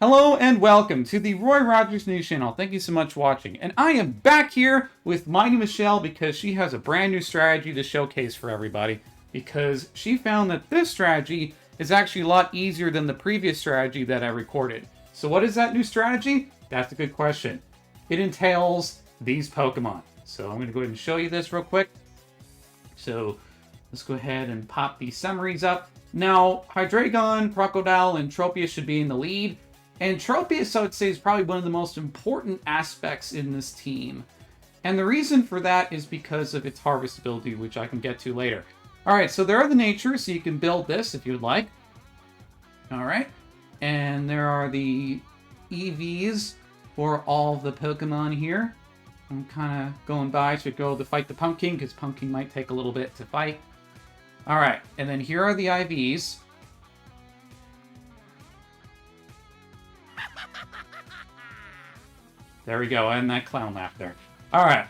Hello and welcome to the Roy Rogers News Channel. Thank you so much for watching. And I am back here with MightyMichele because she has a brand new strategy to showcase for everybody. Because she found that this strategy is actually a lot easier than the previous strategy that I recorded. So what is that new strategy? That's a good question. It entails these Pokemon. So I'm going to go ahead and show you this real quick. So let's go ahead and pop these summaries up. Now, Hydreigon, Crocodile, and Tropius should be in the lead. And Tropius, I would say, is probably one of the most important aspects in this team. And the reason for that is because of its harvest ability, which I can get to later. Alright, so there are the natures, so you can build this if you would like. Alright, and there are the EVs for all the Pokemon here. I'm kind of going by to go to fight the Pumpkin, because Pumpkin might take a little bit to fight. Alright, and then here are the IVs. There we go, and that clown laugh there. Alright.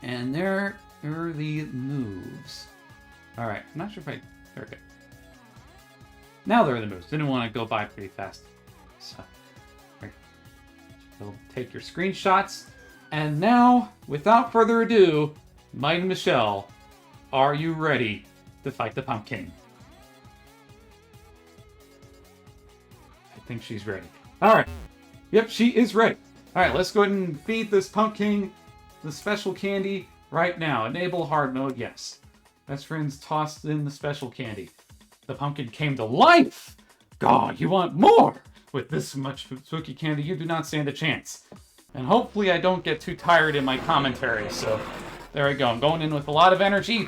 And there are the moves. Alright, I'm not sure if there we go. Now there are the moves. Didn't want to go by pretty fast. So, you'll take your screenshots. And now, without further ado, MightyMichele, are you ready to fight the Pumpkin? I think she's ready. Alright. Yep, she is ready. Alright, let's go ahead and feed this Pumpkin the special candy right now. Enable hard mode, yes. Best friends tossed in the special candy. The Pumpkin came to life! God, you want more! With this much spooky candy, you do not stand a chance. And hopefully I don't get too tired in my commentary, so there we go. I'm going in with a lot of energy.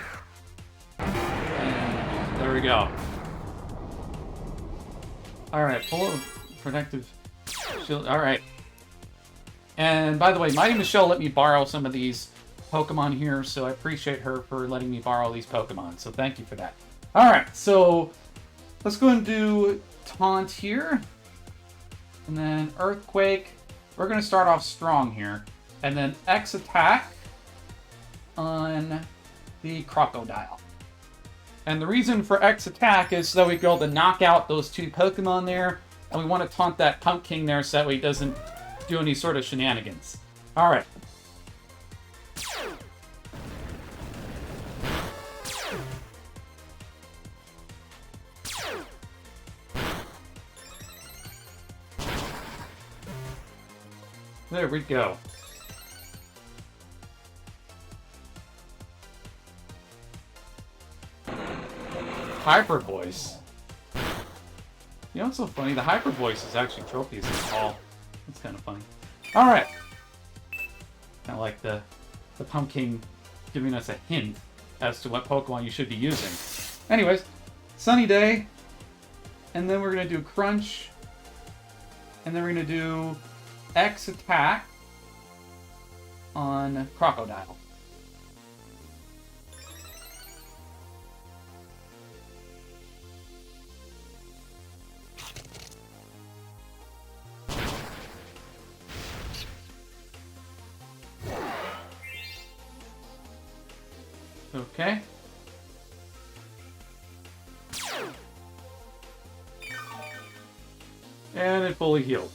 And there we go. Alright, full of protective shield. Alright. And by the way, MightyMichele let me borrow some of these Pokemon here, so I appreciate her for letting me borrow these Pokemon. So thank you for that. Alright, so let's go and do Taunt here. And then Earthquake. We're going to start off strong here. And then X attack on the Crocodile. And the reason for X attack is so we go to knock out those two Pokemon there. And we want to taunt that Pumpkin there so that way he doesn't do any sort of shenanigans. Alright. There we go. Hyper Voice. You know what's so funny? The Hyper Voice is actually Tropius as well. That's kind of funny. Alright. Kind of like the Pumpkin giving us a hint as to what Pokemon you should be using. Anyways, Sunny Day. And then we're going to do Crunch. And then we're going to do X attack on Crocodile. Okay. And it fully healed.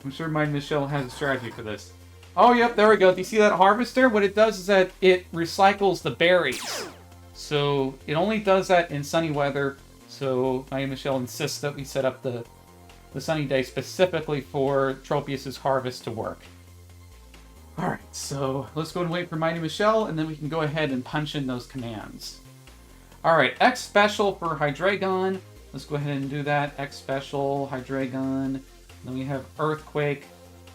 I'm sure MightyMichele has a strategy for this. Oh, yep, there we go. Do you see that harvester? What it does is that it recycles the berries. So it only does that in sunny weather. So MightyMichele insists that we set up the sunny day specifically for Tropius's harvest to work. Alright, so let's go and wait for MightyMichele, and then we can go ahead and punch in those commands. Alright, X Special for Hydreigon. Let's go ahead and do that. X Special, Hydreigon. Then we have Earthquake.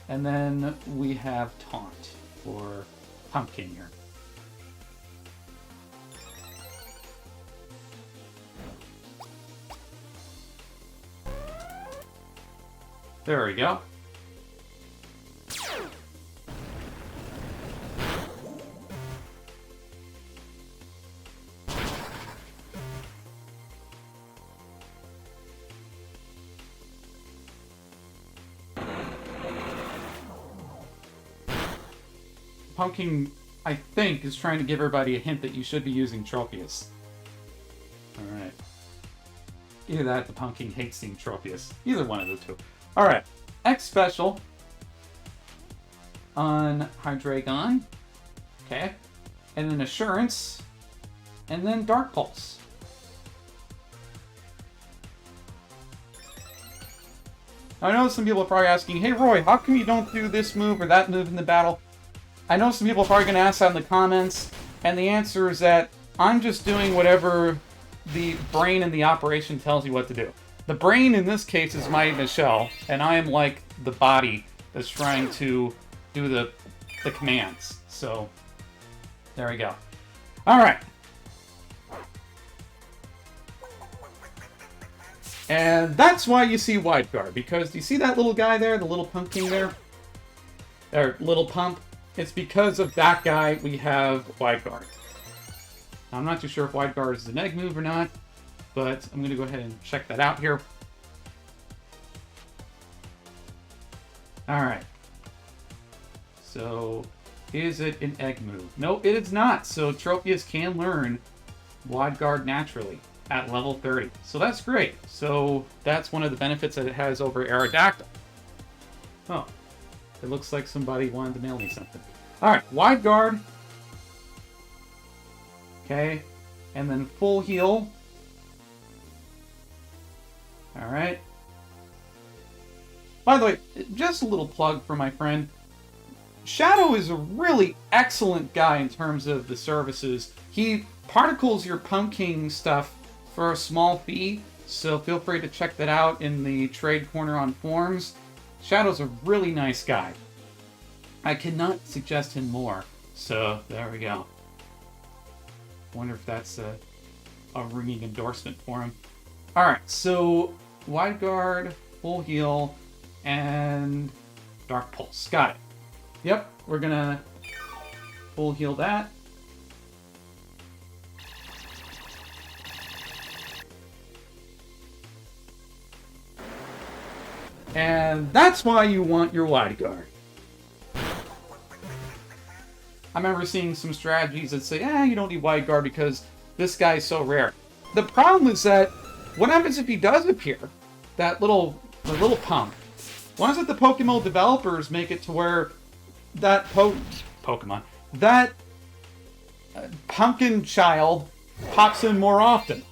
And then we have Taunt for Pumpkin here. There we go. Pumpkin, I think, is trying to give everybody a hint that you should be using Tropius. Alright. Either that, the Pumpkin hates Steam Tropius. Either one of the two. Alright. X special on Hydreigon. Okay. And then Assurance. And then Dark Pulse. I know some people are probably asking, hey Roy, how come you don't do this move or that move in the battle? I know some people are probably going to ask that in the comments, and the answer is that I'm just doing whatever the brain in the operation tells you what to do. The brain in this case is MightyMichele, and I am like the body that's trying to do the commands. So, there we go. Alright. And that's why you see Wide Guard, because you see that little guy there, the little pumpkin there? Or little pump? It's because of that guy we have Wide Guard. Now, I'm not too sure if Wide Guard is an egg move or not, but I'm going to go ahead and check that out here. Alright. So, is it an egg move? No, it is not. So, Tropius can learn Wide Guard naturally at level 30. So that's great. So that's one of the benefits that it has over Aerodactyl. Oh, it looks like somebody wanted to mail me something. Alright, Wide Guard. Okay, and then Full Heal. Alright. By the way, just a little plug for my friend. Shadow is a really excellent guy in terms of the services. He particles your pumpkin stuff for a small fee, so feel free to check that out in the trade corner on forums. Shadow's a really nice guy. I cannot suggest him more, so there we go. Wonder if that's a ringing endorsement for him. Alright, so Wide Guard, Full Heal, and Dark Pulse. Got it. Yep, we're gonna Full Heal that. And that's why you want your Wide Guard. I remember seeing some strategies that say, you don't need Wide Guard because this guy's so rare. The problem is that, what happens if he does appear? The little pump. Why is it the PokeMMO developers make it to where that that pumpkin child pops in more often?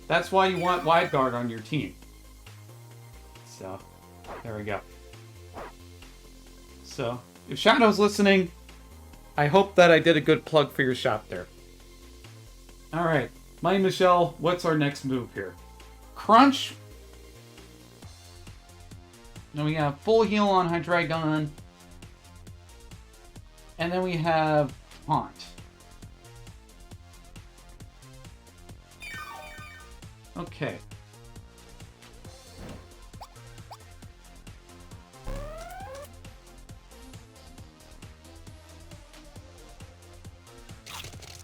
That's why you want Wide Guard on your team. So, there we go. So, if Shadow's listening, I hope that I did a good plug for your shop there. Alright, MightyMichele, what's our next move here? Crunch. Then we have Full Heal on Hydreigon. And then we have Haunt. Okay.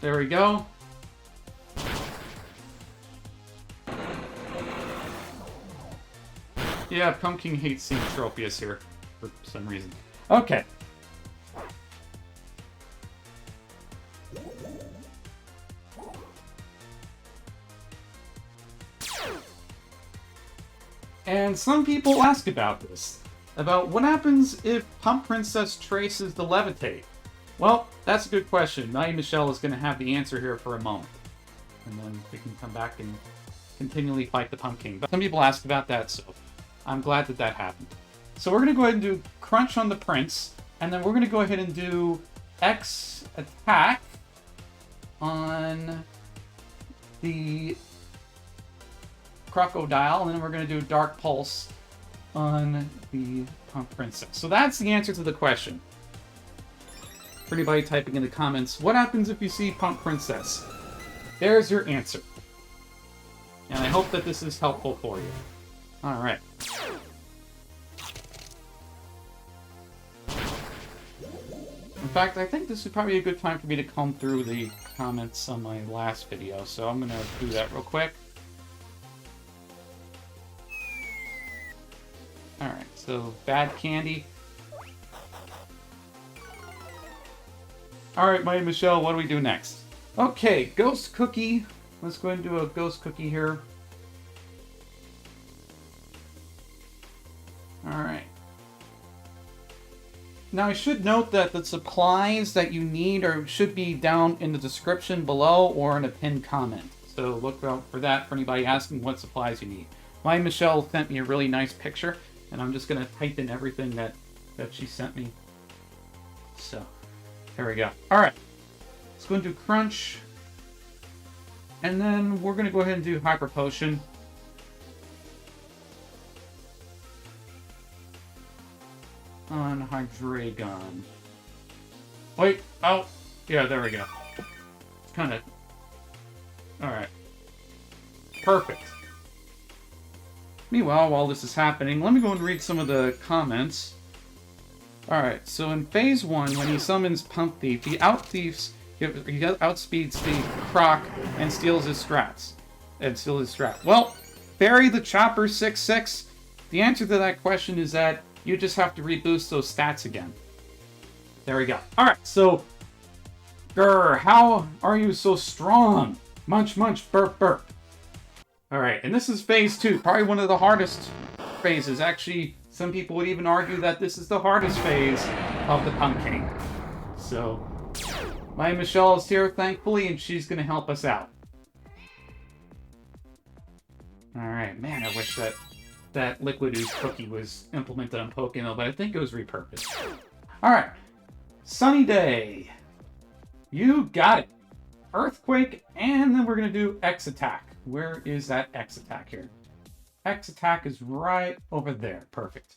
There we go. Yeah, Pumpkin hates seeing Tropius here for some reason. Okay. And some people ask about this. About what happens if Pump Princess traces the Levitate? Well, that's a good question. MightyMichele is going to have the answer here for a moment. And then we can come back and continually fight the Pumpkin. But some people asked about that, so I'm glad that that happened. So we're going to go ahead and do Crunch on the Prince, and then we're going to go ahead and do X Attack on the Crocodile, and then we're going to do Dark Pulse on the Pump Princess. So that's the answer to the question. For anybody typing in the comments, what happens if you see Pump Princess? There's your answer. And I hope that this is helpful for you. Alright. In fact, I think this is probably a good time for me to comb through the comments on my last video, so I'm going to do that real quick. Alright, so Bad Candy. Alright, MightyMichele, what do we do next? Okay, Ghost Cookie Let's go ahead and do a ghost cookie here. Alright. Now I should note that the supplies that you need should be down in the description below or in a pinned comment. So look out for that for anybody asking what supplies you need. MightyMichele sent me a really nice picture, and I'm just going to type in everything that she sent me. So, there we go. Alright, let's go and do Crunch. And then we're going to go ahead and do Hyper Potion. On Hydreigon. Wait, oh, yeah, there we go. Kind of. Alright. Perfect. Meanwhile, while this is happening, let me go and read some of the comments. Alright, so in Phase 1, when he summons Pump Thief, he outspeeds the Croc and steals his strats. Well, Barry the Chopper 6-6, the answer to that question is that you just have to reboost those stats again. There we go. Alright, so... Grr, how are you so strong? Munch, munch, burp, burp. Alright, and this is Phase 2, probably one of the hardest phases. Actually, some people would even argue that this is the hardest phase of the pumpkin. So, MightyMichele is here, thankfully, and she's going to help us out. Alright, man, I wish that Liquid Ooze cookie was implemented on PokeMMO, but I think it was repurposed. Alright, Sunny Day. You got it. Earthquake, and then we're going to do X Attack. Where is that X Attack here? X Attack is right over there. Perfect.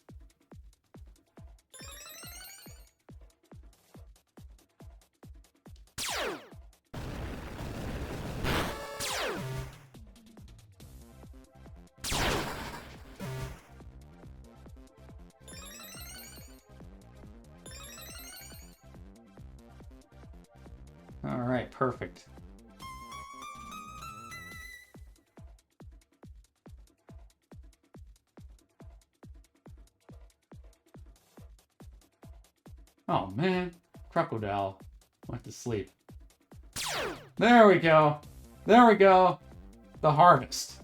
All right, perfect. Oh man, Crocodile went to sleep. There we go. There we go. The harvest.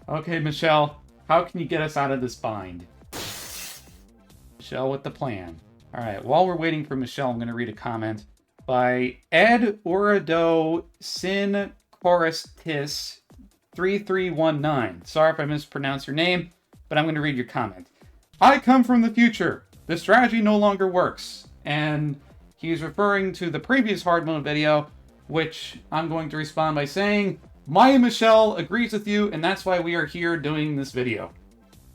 Okay, Michele, how can you get us out of this bind? Michele with the plan. Alright, while we're waiting for Michele, I'm going to read a comment by Ed Urado Sin Choristis 3319. Sorry if I mispronounced your name, but I'm going to read your comment. I come from the future. The strategy no longer works. And he's referring to the previous hard mode video, which I'm going to respond by saying, MightyMichele agrees with you, and that's why we are here doing this video.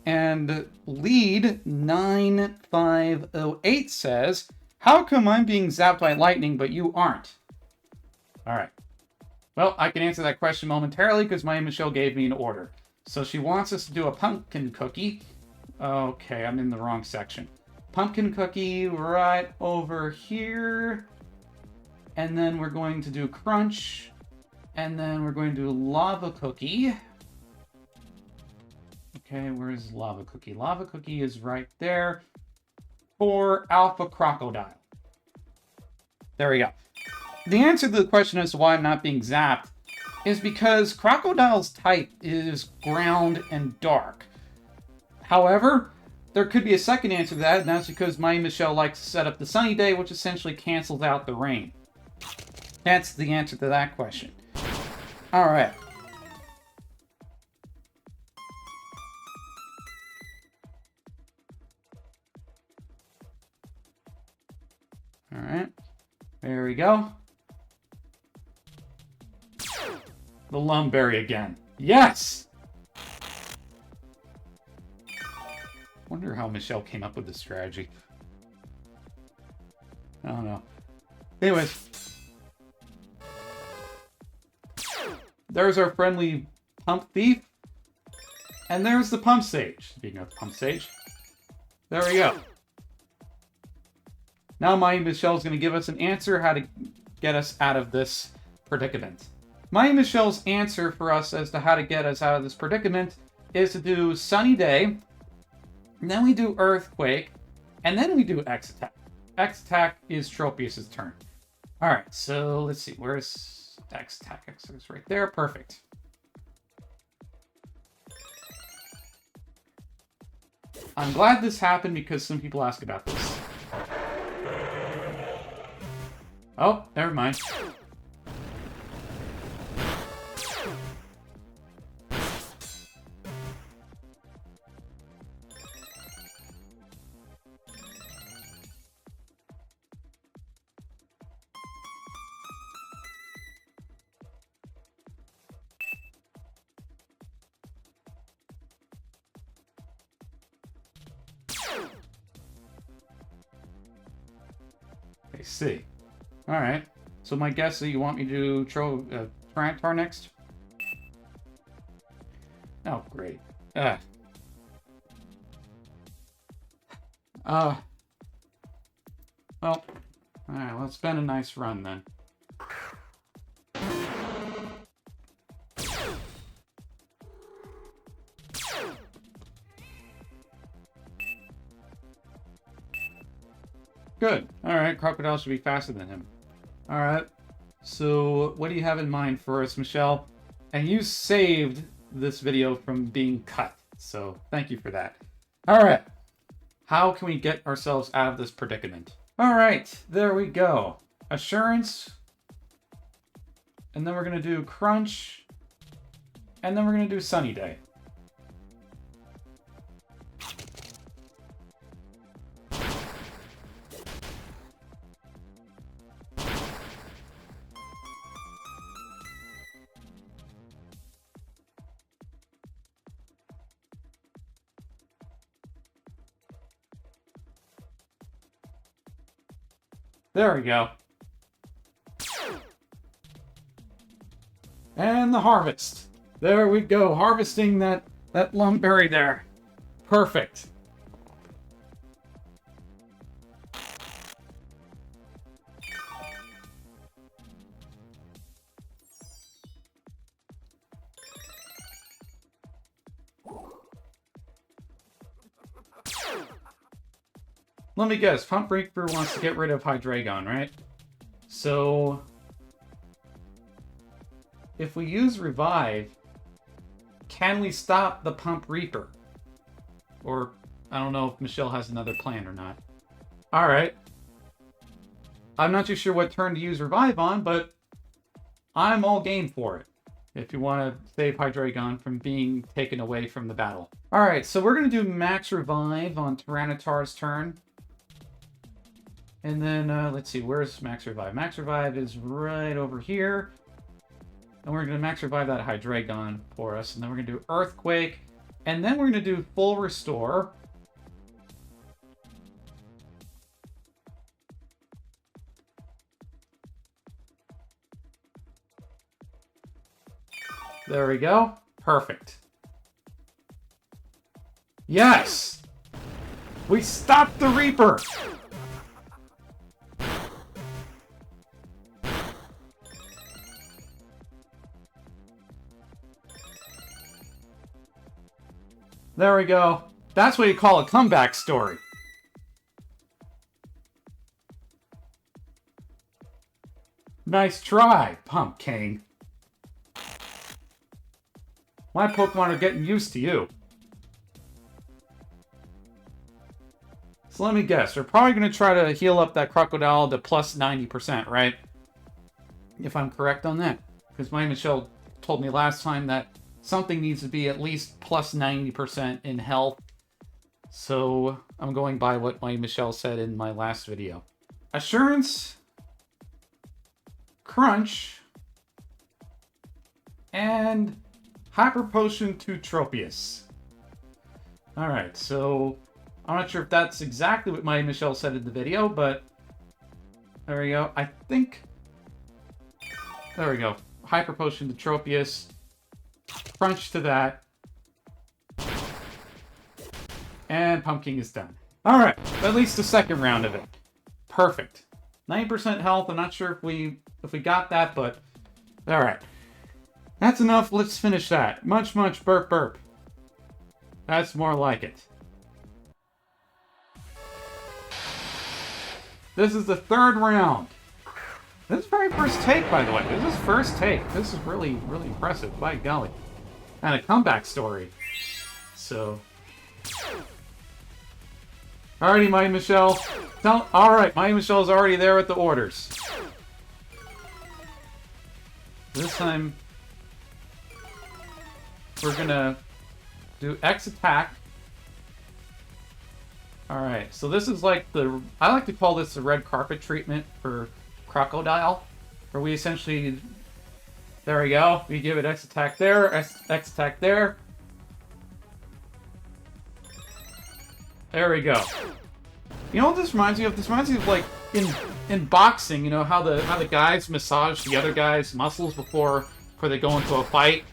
And Lead 9508 says, how come I'm being zapped by lightning, but you aren't? Alright. Well, I can answer that question momentarily because MightyMichele gave me an order. So she wants us to do a pumpkin cookie. Okay, I'm in the wrong section. Pumpkin cookie right over here. And then we're going to do crunch. And then we're going to do lava cookie. Okay, where's lava cookie? Lava cookie is right there for Alpha Crocodile. There we go. The answer to the question as to why I'm not being zapped is because Crocodile's type is ground and dark. However, there could be a second answer to that, and that's because MightyMichele likes to set up the sunny day, which essentially cancels out the rain. That's the answer to that question. Alright. Alright. There we go. The Lumberry again. Yes! Wonder how Michele came up with this strategy. I don't know. Anyways. There's our friendly Pump Thief. And there's the Pump Sage. Speaking of Pump Sage. There we go. Now MightyMichele's going to give us an answer how to get us out of this predicament. MightyMichele's answer for us as to how to get us out of this predicament is to do Sunny Day, and then we do Earthquake, and then we do X Attack. X Attack is Tropius' turn. All right, so let's see. Where's X Tactics? It's right there. Perfect. I'm glad this happened because some people ask about this. Oh, never mind. I see. All right. So my guess is you want me to do Tyranitar next? Oh, great. Uh. Well, all right. Well, it's been a nice run then. Good. All right. Crocodile should be faster than him. All right. So what do you have in mind for us, Michelle? And you saved this video from being cut. So thank you for that. All right. How can we get ourselves out of this predicament? All right. There we go. Assurance. And then we're going to do Crunch. And then we're going to do Sunny Day. There we go. And the harvest. There we go. Harvesting that Lumberry there. Perfect. Let me guess. Pump Reaper wants to get rid of Hydreigon, right? So if we use Revive, can we stop the Pump Reaper? Or, I don't know if Michelle has another plan or not. Alright. I'm not too sure what turn to use Revive on, but I'm all game for it. If you want to save Hydreigon from being taken away from the battle. Alright, so we're going to do Max Revive on Tyranitar's turn. And then, let's see, where's Max Revive? Max Revive is right over here. And we're going to Max Revive that Hydreigon for us. And then we're going to do Earthquake. And then we're going to do Full Restore. There we go. Perfect. Yes! We stopped the Reaper! There we go. That's what you call a comeback story. Nice try, Pumpkin. My Pokemon are getting used to you. So let me guess. We're probably going to try to heal up that Crocodile to plus 90%, right? If I'm correct on that. Because MightyMichele told me last time that something needs to be at least plus 90% in health. So I'm going by what MightyMichele said in my last video. Assurance, Crunch, and Hyper Potion to Tropius. Alright, so I'm not sure if that's exactly what MightyMichele said in the video, but there we go. I think... There we go. Hyper Potion to Tropius. Crunch to that. And Pumpkin is done. Alright, at least the second round of it. Perfect. 90% health. I'm not sure if we got that, but alright. That's enough. Let's finish that. Munch munch burp burp. That's more like it. This is the third round. This is very first take, by the way. This is first take. This is really, really impressive. By golly. And a comeback story. So. Alrighty, MightyMichele. Alright, MightyMichele's already there with the orders. This time, we're gonna do X attack. Alright, so this is like the... I like to call this the red carpet treatment for Crocodile. Where we essentially... There we go. We give it X attack there, X attack there. There we go. You know what this reminds me of? This reminds me of like in boxing, you know, how the guys massage the other guy's muscles before they go into a fight.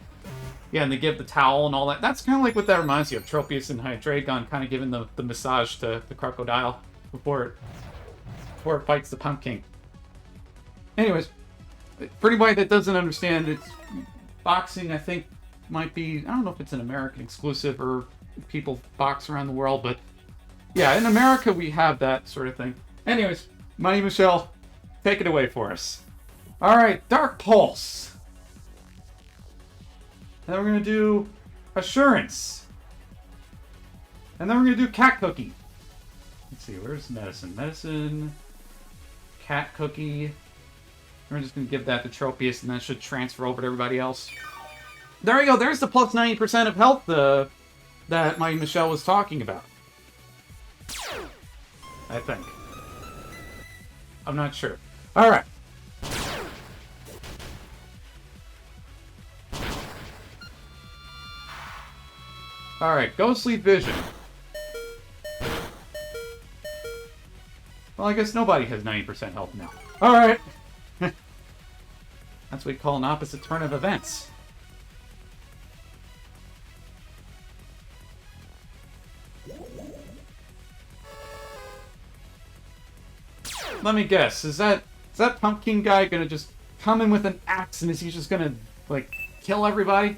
Yeah, and they give the towel and all that. That's kind of like what that reminds me of. Tropius and Hydreigon kind of giving the massage to the Crocodile before it fights the Pumpkin. Anyways, for anybody that doesn't understand, it's boxing, I think, might be... I don't know if it's an American exclusive or people box around the world, but yeah, in America we have that sort of thing. Anyways, MightyMichele, take it away for us. Alright, Dark Pulse. Then we're going to do Assurance. And then we're going to do Cat Cookie. Let's see, where's Medicine? Medicine, Cat Cookie. We're just going to give that to Tropius, and that should transfer over to everybody else. There we go, there's the plus 90% of health that MightyMichele was talking about. I think. I'm not sure. Alright. Alright, Ghostly Vision. Well, I guess nobody has 90% health now. Alright. That's what we call an opposite turn of events. Let me guess, is that pumpkin guy gonna just come in with an axe and is he just gonna, like, kill everybody?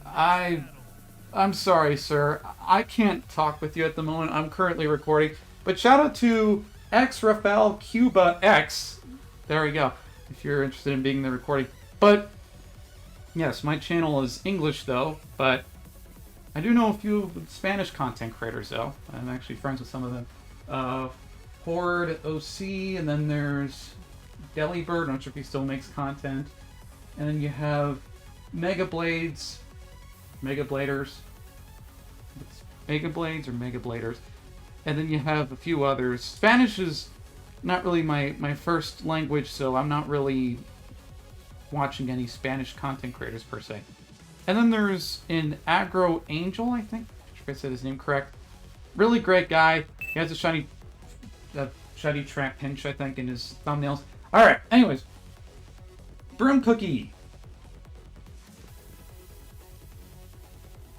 I'm sorry, sir. I can't talk with you at the moment. I'm currently recording. But shout out to X Rafael Cuba X. There we go. If you're interested in being in the recording. But yes, my channel is English though, but I do know a few Spanish content creators though. I'm actually friends with some of them. Horde OC, and then there's Delibird. I'm not sure if he still makes content. And then you have Megabladers. It's Megablades or Megabladers. And then you have a few others. Spanish is not really my first language, so I'm not really watching any Spanish content creators per se. And then there's an Agro Angel, I think. If I said his name correct. Really great guy. He has a shiny trap pinch, I think, in his thumbnails. Alright, anyways. Broom Cookie.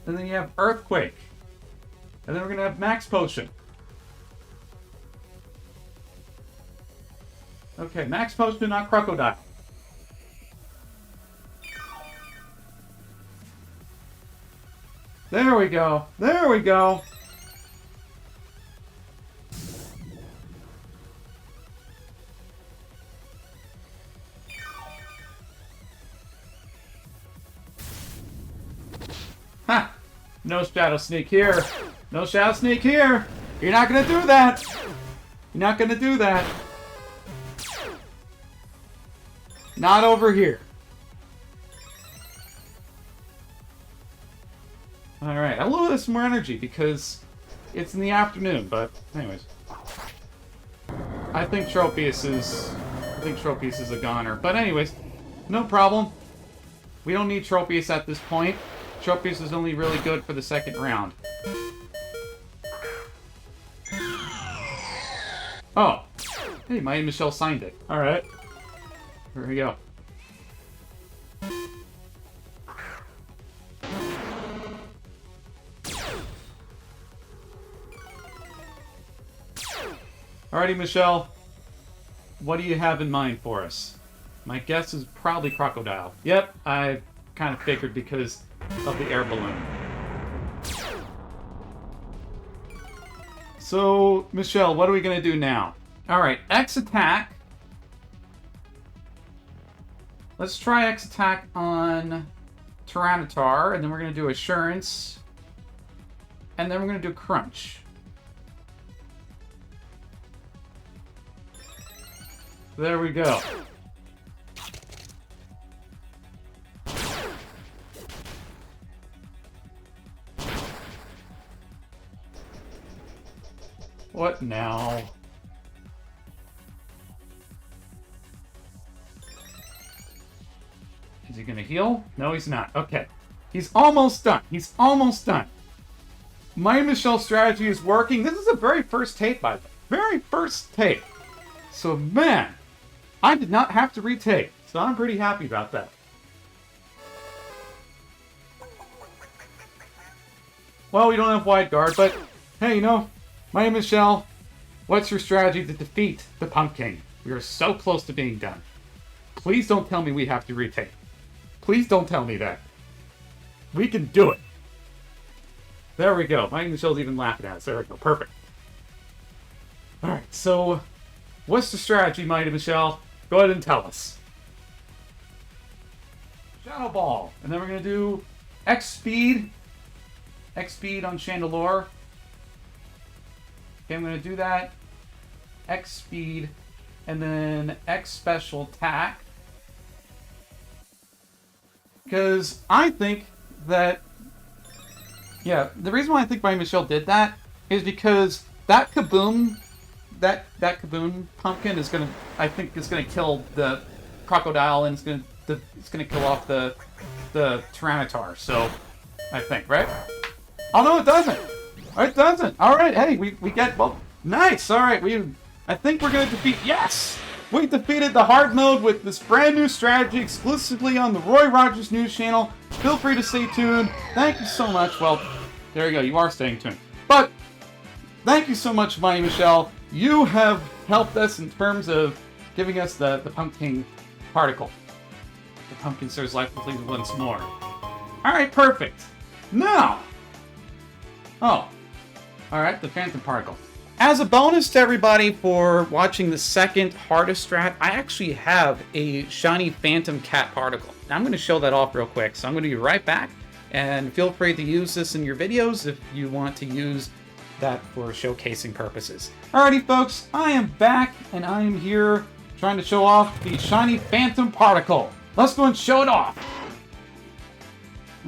And then you have Earthquake. And then we're going to have Max Potion. Okay, Max Potion, not Crocodile. There we go. There we go. Ha! No Shadow Sneak here. No Shadow Sneak here. You're not gonna do that. You're not gonna do that. Not over here. Alright, a little bit some more energy because it's in the afternoon, but anyways. I think Tropius is a goner. But anyways, no problem. We don't need Tropius at this point. Tropius is only really good for the second round. Oh. Hey, MightyMichele signed it. Alright. Here we go. Alrighty, Michele. What do you have in mind for us? My guess is probably Crocodile. Yep, I kind of figured because of the air balloon. So, Michele, what are we going to do now? All right, X attack. Let's try X attack on Tyranitar, and then we're going to do Assurance. And then we're going to do Crunch. There we go. What now? Is he gonna heal? No, he's not. Okay. He's almost done. He's almost done. MightyMichele's strategy is working. This is the very first tape, by the way. Very first tape. So, man, I did not have to retake. So I'm pretty happy about that. Well, we don't have wide guard, but hey, you know, MightyMichele, what's your strategy to defeat the pumpkin? We are so close to being done. Please don't tell me we have to retake. Please don't tell me that. We can do it. There we go. MightyMichele's even laughing at us. There we go. Perfect. Alright, so what's the strategy, MightyMichele? Go ahead and tell us. Shadow Ball. And then we're going to do X Speed. X Speed on Chandelure. Okay, I'm going to do that. X Speed. And then X Special Attack. Because I think that... Yeah, the reason why I think MightyMichele did that is because that Kaboom... That Kaboom pumpkin is gonna, I think, is gonna kill the crocodile, and it's gonna kill off the Tyranitar. So, I think, right? Oh no, it doesn't. It doesn't. All right, hey, we get well. Nice. All right, I think we're gonna defeat. Yes, we defeated the hard mode with this brand new strategy exclusively on the Roy Rogers News Channel. Feel free to stay tuned. Thank you so much. Well, there you go. You are staying tuned. But thank you so much, MightyMichele. You have helped us in terms of giving us the pumpkin particle. The pumpkin stirs life complete once more. Alright, perfect. Now! Oh. Alright, the phantom particle. As a bonus to everybody for watching the second hardest strat, I actually have a shiny phantom cat particle. Now I'm going to show that off real quick, so I'm going to be right back. And feel free to use this in your videos if you want to use that for showcasing purposes. Alrighty folks, I am back and I am here trying to show off the shiny phantom particle. Let's go and show it off.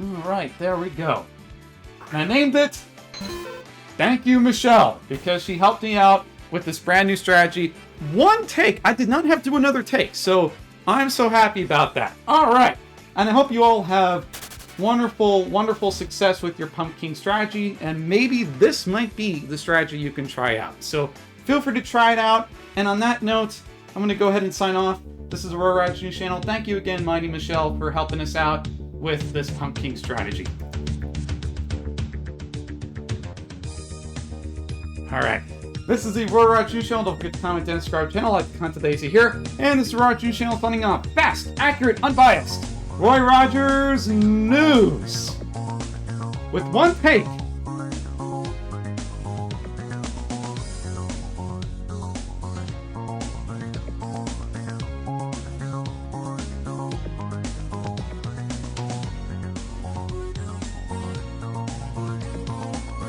Alright, there we go. And I named it Thank You Michele, because she helped me out with this brand new strategy. One take, I did not have to do another take, so I'm so happy about that. Alright, and I hope you all have wonderful, wonderful success with your pumpkin strategy, and maybe this might be the strategy you can try out. So feel free to try it out, and on that note, I'm going to go ahead and sign off. This is the Roy Rogers News Channel. Thank you again, MightyMichele, for helping us out with this pumpkin strategy. Alright, this is the Roy Rogers News Channel. Don't forget to comment and subscribe to the channel, like the content Daisy here, and this is the Roy Rogers News Channel signing off. Fast, accurate, unbiased Roy Rogers News. With one take,